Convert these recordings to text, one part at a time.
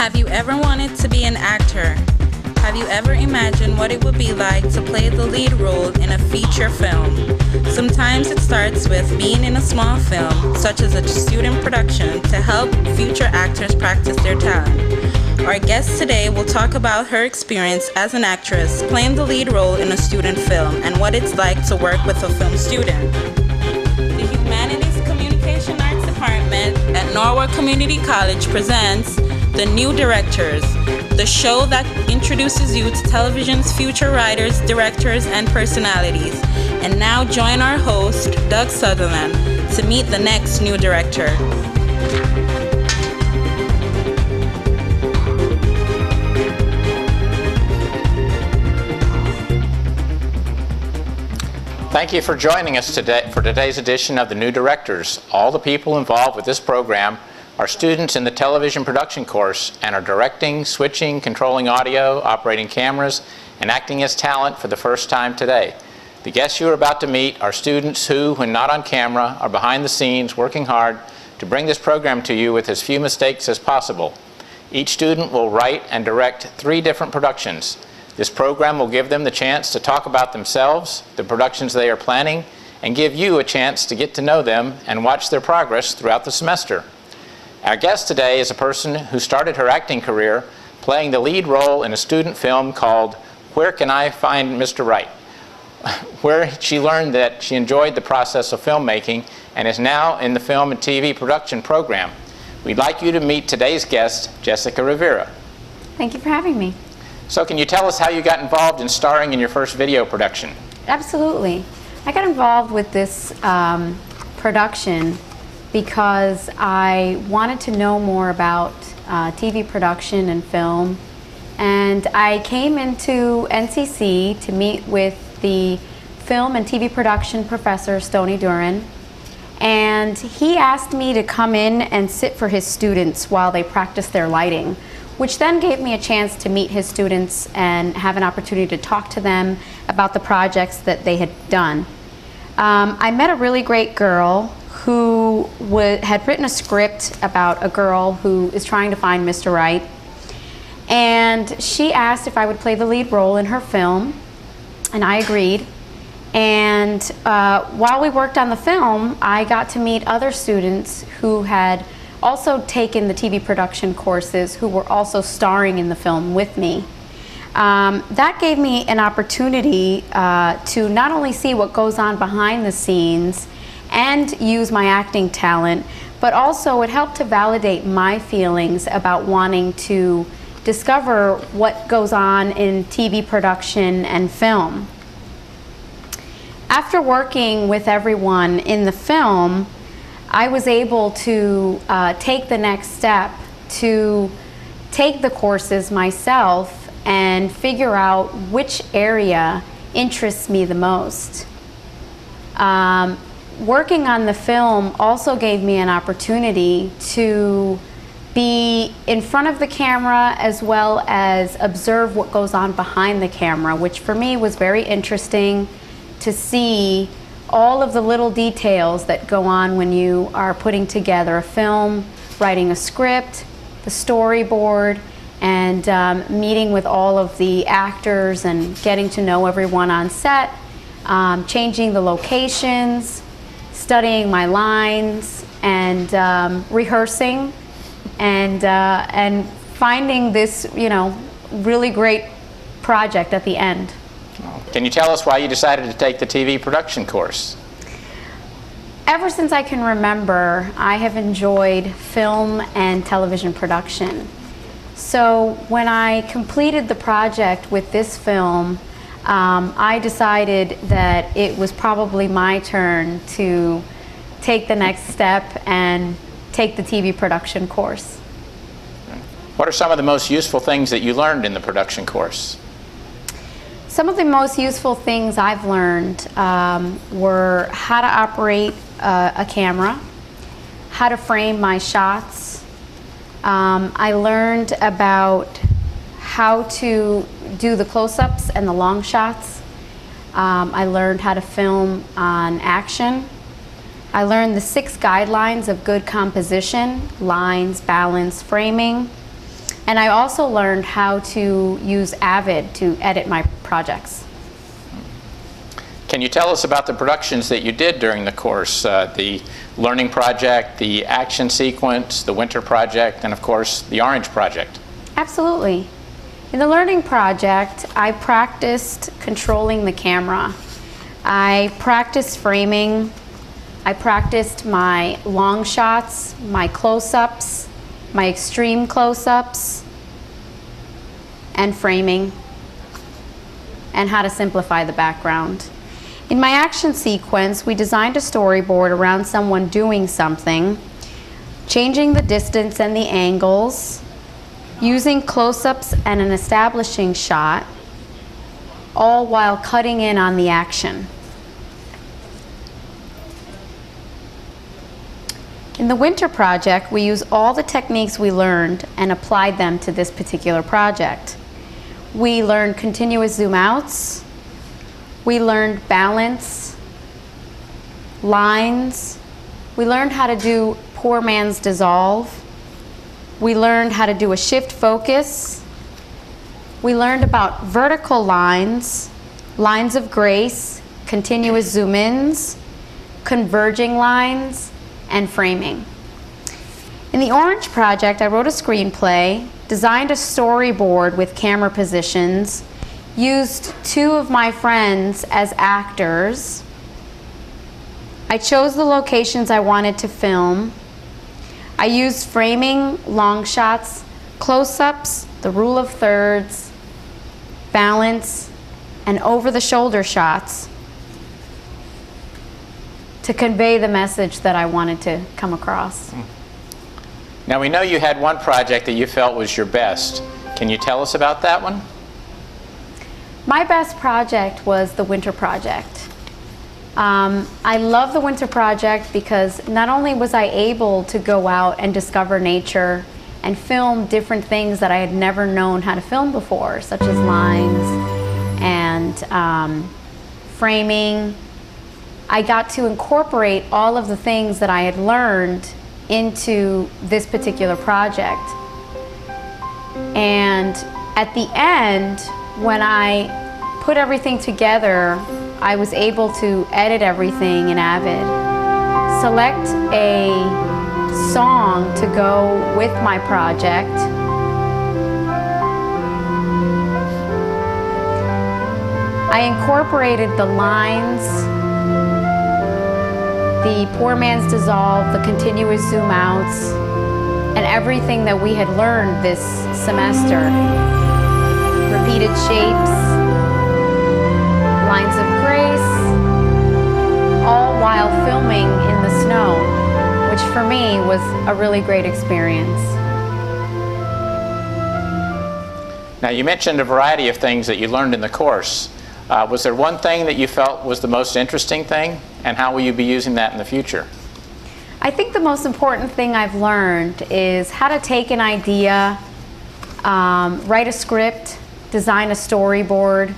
Have you ever wanted to be an actor? Have you ever imagined what it would be like to play the lead role in a feature film? Sometimes it starts with being in a small film, such as a student production, to help future actors practice their talent. Our guest today will talk about her experience as an actress playing the lead role in a student film and what it's like to work with a film student. The Humanities Communication Arts Department at Norwalk Community College presents The New Directors, the show that introduces you to television's future writers, directors, and personalities. And now join our host, Doug Sutherland, to meet the next new director. Thank you for joining us today for today's edition of The New Directors. All the people involved with this program are students in the television production course and are directing, switching, controlling audio, operating cameras, and acting as talent for the first time today. The guests you are about to meet are students who, when not on camera, are behind the scenes working hard to bring this program to you with as few mistakes as possible. Each student will write and direct 3 different productions. This program will give them the chance to talk about themselves, the productions they are planning, and give you a chance to get to know them and watch their progress throughout the semester. Our guest today is a person who started her acting career playing the lead role in a student film called Where Can I Find Mr. Right?, where she learned that she enjoyed the process of filmmaking and is now in the film and TV production program. We'd like you to meet today's guest, Jessica Rivera. Thank you for having me. So can you tell us how you got involved in starring in your first video production? Absolutely. I got involved with this production because I wanted to know more about TV production and film. And I came into NCC to meet with the film and TV production professor, Stoney Duran. And he asked me to come in and sit for his students while they practiced their lighting, which then gave me a chance to meet his students and have an opportunity to talk to them about the projects that they had done. I met a really great girl who had written a script about a girl who is trying to find Mr. Right. And she asked if I would play the lead role in her film, and I agreed. And while we worked on the film, I got to meet other students who had also taken the TV production courses who were also starring in the film with me. That gave me an opportunity to not only see what goes on behind the scenes and use my acting talent, but also it helped to validate my feelings about wanting to discover what goes on in TV production and film. After working with everyone in the film, I was able to take the next step to take the courses myself and figure out which area interests me the most. Working on the film also gave me an opportunity to be in front of the camera as well as observe what goes on behind the camera, which for me was very interesting to see all of the little details that go on when you are putting together a film, writing a script, the storyboard, and meeting with all of the actors and getting to know everyone on set, changing the locations, studying my lines, and rehearsing, and finding this, really great project at the end. Can you tell us why you decided to take the TV production course? Ever since I can remember, I have enjoyed film and television production. So when I completed the project with this film, I decided that it was probably my turn to take the next step and take the TV production course. What are some of the most useful things that you learned in the production course? Some of the most useful things I've learned were how to operate a camera, how to frame my shots. I learned about how to do the close-ups and the long shots. I learned how to film on action. I learned the 6 guidelines of good composition: lines, balance, framing. And I also learned how to use Avid to edit my projects. Can you tell us about the productions that you did during the course? The Learning Project, the Action Sequence, the Winter Project, and of course the Orange Project. Absolutely. In the Learning Project, I practiced controlling the camera. I practiced framing. I practiced my long shots, my close-ups, my extreme close-ups, and framing, and how to simplify the background. In my action sequence, we designed a storyboard around someone doing something, changing the distance and the angles, using close-ups and an establishing shot, all while cutting in on the action. In the Winter Project, we used all the techniques we learned and applied them to this particular project. We learned continuous zoom outs. We learned balance, lines. We learned how to do poor man's dissolve. We learned how to do a shift focus. We learned about vertical lines, lines of grace, continuous zoom ins, converging lines, and framing. In the Orange Project, I wrote a screenplay, designed a storyboard with camera positions, used 2 of my friends as actors. I chose the locations I wanted to film. I used framing, long shots, close-ups, the rule of thirds, balance, and over-the-shoulder shots to convey the message that I wanted to come across. Now we know you had one project that you felt was your best. Can you tell us about that one? My best project was the Winter Project. I love the Winter Project because not only was I able to go out and discover nature and film different things that I had never known how to film before, such as lines and framing, I got to incorporate all of the things that I had learned into this particular project. And at the end, when I put everything together, I was able to edit everything in Avid, select a song to go with my project, I incorporated the lines, the poor man's dissolve, the continuous zoom outs, and everything that we had learned this semester. Repeated shapes, lines of grace, all while filming in the snow, which for me was a really great experience. Now you mentioned a variety of things that you learned in the course. Was there one thing that you felt was the most interesting thing, and how will you be using that in the future? I think the most important thing I've learned is how to take an idea, write a script, design a storyboard,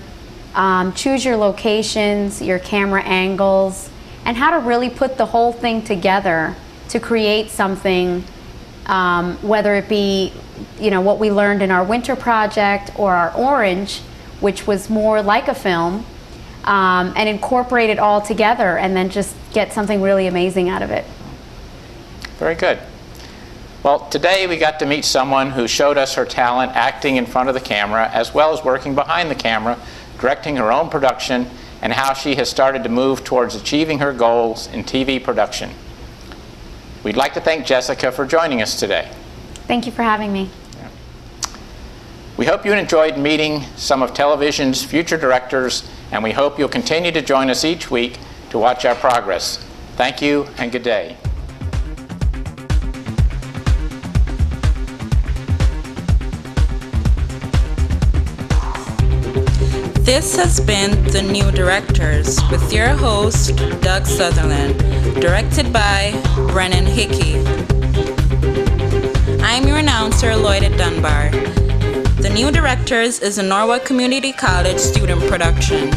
choose your locations, your camera angles, and how to really put the whole thing together to create something, whether it be, what we learned in our Winter Project or our Orange, which was more like a film, and incorporate it all together and then just get something really amazing out of it. Very good. Well, today we got to meet someone who showed us her talent acting in front of the camera as well as working behind the camera, directing her own production, and how she has started to move towards achieving her goals in TV production. We'd like to thank Jessica for joining us today. Thank you for having me. We hope you enjoyed meeting some of television's future directors, and we hope you'll continue to join us each week to watch our progress. Thank you and good day. This has been The New Directors with your host, Doug Sutherland, directed by Brennan Hickey. I'm your announcer, Lloyda Dunbar. The New Directors is a Norwalk Community College student production.